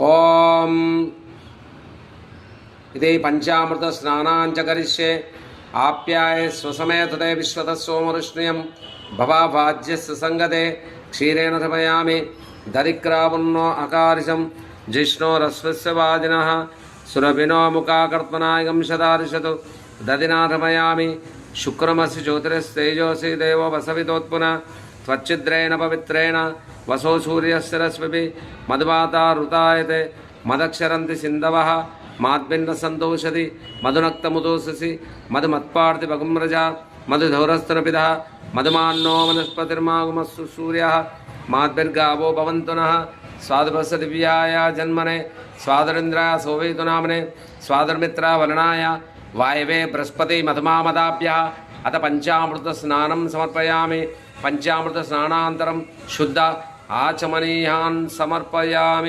ఓం ఇదే పంచామృత స్నానాంచ కరిష్యే ఆప్యాయ స్వసమేతతే విశ్వత సోమరుష్ణ్యం భవాభాజ్యస్య సంగతే క్షీరేణ ధమయామి దరిక్రావున్నో అకారిశం జిష్ణోరస్వస్య వాజినః సురభినో ముఖాకర్తనాయకం శతారిషతు దదినాథమయామి శుక్రమసి జ్యోతిరస్తేజోసి దేవో వసవితోత్పున త్వచ్చిద్రేణ పవిత్రేణ వసో సూర్యస్య రశ్మిభిः మధుమాతా ఋతాయతే మదక్షరంతి సింధవః మాద్భిన్న సంతోషది మధునక్తముదోససి మధుమత్పార్తి భగుమ్రజా మధుధౌరస్తనపిదః మధుమాన్నో వనస్పతిర్మాగుమస్సు సూర్యः మాద్భిర్గావో భవంతు నః స్వాదుపస్య దివ్యాయ జన్మనే స్వాదురింద్రాయ సోవేతు నామనే స్వాదుర్మిత్రా వరుణాయ వాయవే బృహస్పతి మధుమామదాభ్యः అత పంచామృత స్నానం సమర్పయామి పంచామృత స్నానాంతరం శుద్ధ ఆచమనీయాన్ సమర్పయామి.